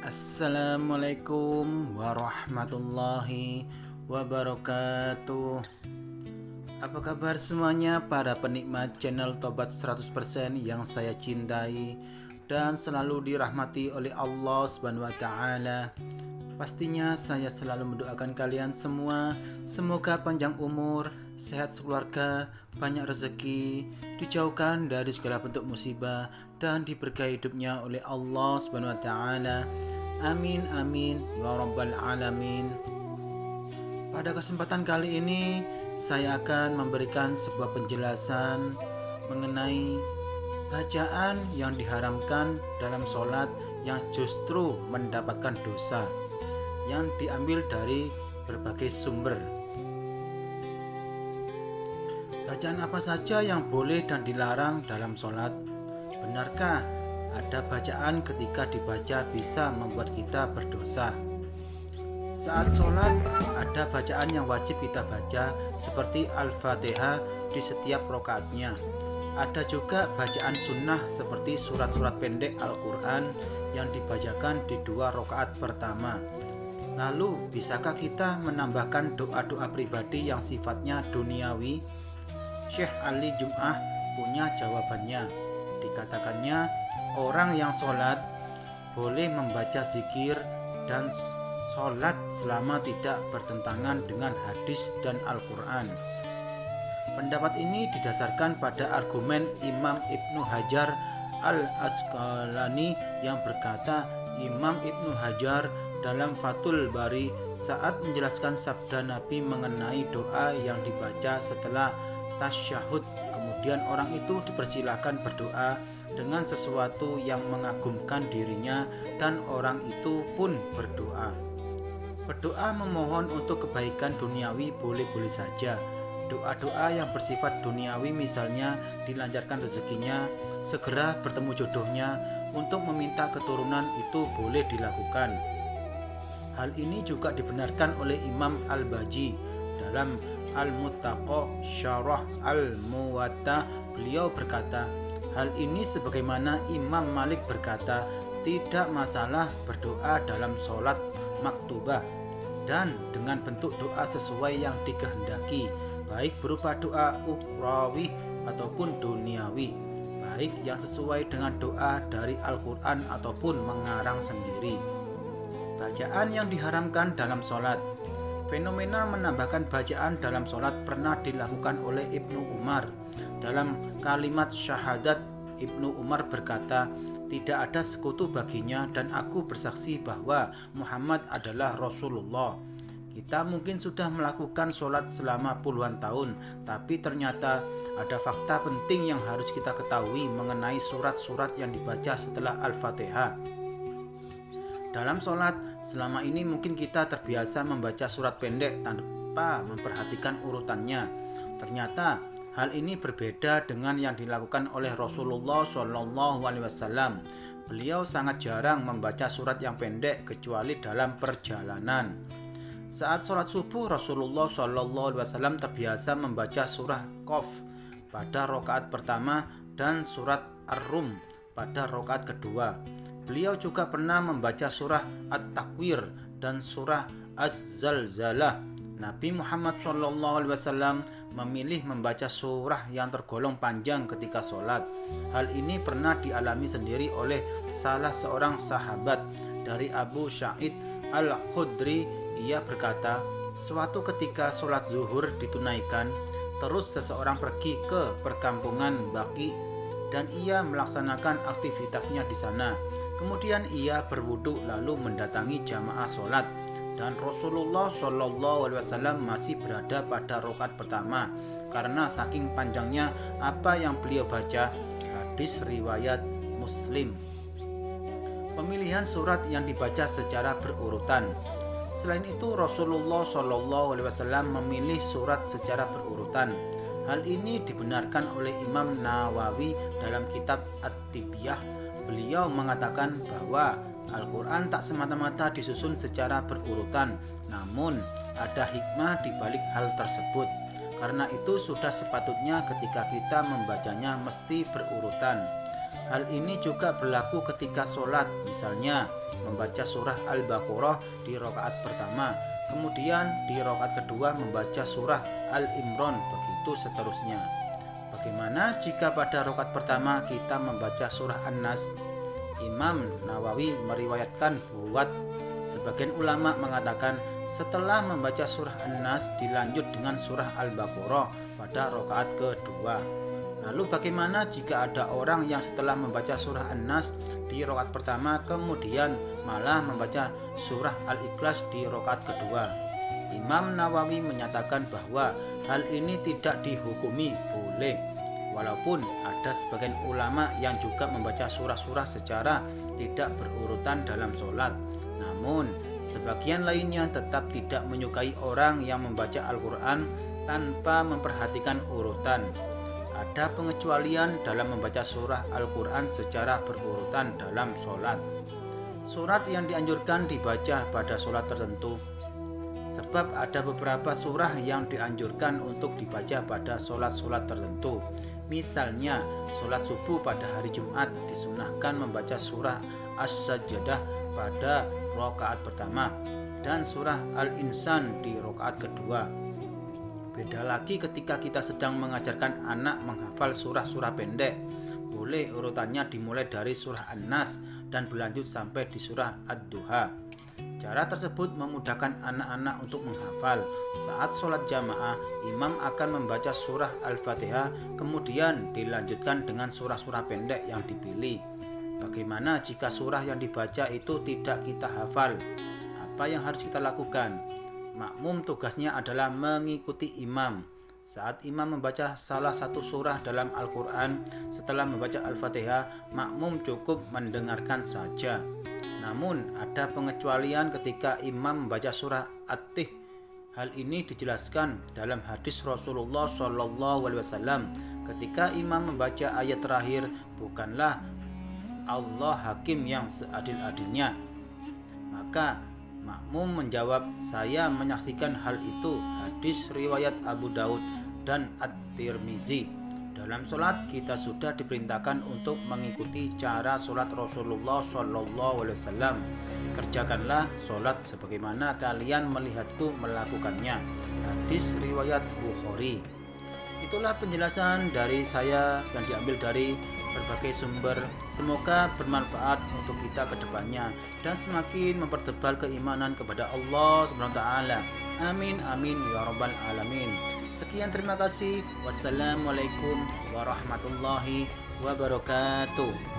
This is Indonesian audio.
Assalamualaikum warahmatullahi wabarakatuh. Apa kabar semuanya para penikmat channel Tobat 100% yang saya cintai dan selalu dirahmati oleh Allah Subhanahu wa taala. Pastinya saya selalu mendoakan kalian semua semoga panjang umur, sehat sekeluarga, banyak rezeki, dijauhkan dari segala bentuk musibah dan diberkahi hidupnya oleh Allah Subhanahu wa taala. Amin amin ya rabbal alamin. Pada kesempatan kali ini saya akan memberikan sebuah penjelasan mengenai bacaan yang diharamkan dalam sholat yang justru mendapatkan dosa, yang diambil dari berbagai sumber. Bacaan apa saja yang boleh dan dilarang dalam sholat? Benarkah ada bacaan ketika dibaca bisa membuat kita berdosa? Saat sholat ada bacaan yang wajib kita baca seperti Al-Fatihah di setiap rakaatnya. Ada juga bacaan sunnah seperti surat-surat pendek Al-Quran yang dibacakan di 2 rakaat pertama. Lalu bisakah kita menambahkan doa-doa pribadi yang sifatnya duniawi? Syekh Ali Jum'ah punya jawabannya. Dikatakannya orang yang sholat boleh membaca zikir dan sholat selama tidak bertentangan dengan hadis dan Al-Quran. Pendapat ini didasarkan pada argumen Imam Ibnu Hajar Al-Asqalani yang berkata, Imam Ibnu Hajar dalam Fathul Bari saat menjelaskan sabda Nabi mengenai doa yang dibaca setelah tasyahud, kemudian orang itu dipersilahkan berdoa dengan sesuatu yang mengagumkan dirinya dan orang itu pun berdoa. Berdoa memohon untuk kebaikan duniawi boleh-boleh saja. Doa-doa yang bersifat duniawi misalnya dilancarkan rezekinya, segera bertemu jodohnya, untuk meminta keturunan itu boleh dilakukan. Hal ini juga dibenarkan oleh Imam Al-Baji dalam Al-Muttaqa Syarah Al-Muwatta. Beliau berkata, hal ini sebagaimana Imam Malik berkata, tidak masalah berdoa dalam sholat maktubah dan dengan bentuk doa sesuai yang dikehendaki, baik berupa doa ukhrawi ataupun duniawi, baik yang sesuai dengan doa dari Al-Quran ataupun mengarang sendiri. Bacaan yang diharamkan dalam sholat. Fenomena menambahkan bacaan dalam sholat pernah dilakukan oleh Ibnu Umar. Dalam kalimat syahadat, Ibnu Umar berkata, tidak ada sekutu baginya dan aku bersaksi bahwa Muhammad adalah Rasulullah. Kita mungkin sudah melakukan sholat selama puluhan tahun, tapi ternyata ada fakta penting yang harus kita ketahui mengenai surat-surat yang dibaca setelah Al-Fatihah. Dalam sholat, selama ini mungkin kita terbiasa membaca surat pendek tanpa memperhatikan urutannya. Ternyata hal ini berbeda dengan yang dilakukan oleh Rasulullah SAW. Beliau sangat jarang membaca surat yang pendek kecuali dalam perjalanan. Saat sholat subuh, Rasulullah SAW terbiasa membaca surah Qaf pada rakaat pertama dan surat Ar-Rum pada rakaat kedua. Beliau juga pernah membaca surah At-Takwir dan surah Az-Zalzalah. Nabi Muhammad SAW memilih membaca surah yang tergolong panjang ketika sholat. Hal ini pernah dialami sendiri oleh salah seorang sahabat dari Abu Sa'id Al-Khudri. Ia berkata, suatu ketika sholat zuhur ditunaikan, terus seseorang pergi ke perkampungan Baqi dan ia melaksanakan aktivitasnya di sana. Kemudian ia berwudu lalu mendatangi jamaah sholat dan Rasulullah SAW masih berada pada rakaat pertama karena saking panjangnya apa yang beliau baca. Hadis riwayat Muslim. Pemilihan surat yang dibaca secara berurutan. Selain itu Rasulullah SAW memilih surat secara berurutan. Hal ini dibenarkan oleh Imam Nawawi dalam kitab At-Tibyah. Beliau mengatakan bahwa Al-Quran tak semata-mata disusun secara berurutan, namun ada hikmah di balik hal tersebut. Karena itu sudah sepatutnya ketika kita membacanya mesti berurutan. Hal ini juga berlaku ketika sholat. Misalnya membaca surah Al-Baqarah di rakaat pertama, kemudian di rakaat kedua membaca surah Al-Imran, begitu seterusnya. Bagaimana jika pada rakaat pertama kita membaca surah An-Nas? Imam Nawawi meriwayatkan buat sebagian ulama mengatakan setelah membaca surah An-Nas dilanjut dengan surah Al-Baqarah pada rakaat kedua. Lalu bagaimana jika ada orang yang setelah membaca surah An-Nas di rakaat pertama kemudian malah membaca surah Al-Ikhlas di rakaat kedua? Imam Nawawi menyatakan bahwa hal ini tidak dihukumi boleh, walaupun ada sebagian ulama yang juga membaca surah-surah secara tidak berurutan dalam sholat. Namun sebagian lainnya tetap tidak menyukai orang yang membaca Al-Quran tanpa memperhatikan urutan. Ada pengecualian dalam membaca surah Al-Quran secara berurutan dalam sholat. Surat yang dianjurkan dibaca pada sholat tertentu. Sebab ada beberapa surah yang dianjurkan untuk dibaca pada sholat-sholat tertentu. Misalnya, sholat subuh pada hari Jumat disunahkan membaca surah As-Sajdah pada rakaat pertama dan surah Al-Insan di rakaat kedua. Beda lagi ketika kita sedang mengajarkan anak menghafal surah-surah pendek. Boleh urutannya dimulai dari surah An-Nas dan berlanjut sampai di surah Ad-Duha. Cara tersebut memudahkan anak-anak untuk menghafal. Saat sholat jamaah, imam akan membaca surah Al-Fatihah, kemudian dilanjutkan dengan surah-surah pendek yang dipilih. Bagaimana jika surah yang dibaca itu tidak kita hafal? Apa yang harus kita lakukan? Makmum tugasnya adalah mengikuti imam. Saat imam membaca salah satu surah dalam Al-Quran, setelah membaca Al-Fatihah, makmum cukup mendengarkan saja. Namun ada pengecualian ketika imam membaca surah At-Tih. Hal ini dijelaskan dalam hadis Rasulullah SAW. Ketika imam membaca ayat terakhir, bukanlah Allah hakim yang seadil-adilnya. Maka makmum menjawab, saya menyaksikan hal itu. Hadis riwayat Abu Daud dan At-Tirmizi. Dalam sholat kita sudah diperintahkan untuk mengikuti cara sholat Rasulullah SAW. Kerjakanlah sholat sebagaimana kalian melihatku melakukannya. Hadis riwayat Bukhari. Itulah penjelasan dari saya yang diambil dari berbagai sumber. Semoga bermanfaat untuk kita ke depannya dan semakin mempertebal keimanan kepada Allah SWT. Amin amin ya rabbal alamin. Sekian, terima kasih. Wassalamualaikum warahmatullahi wabarakatuh.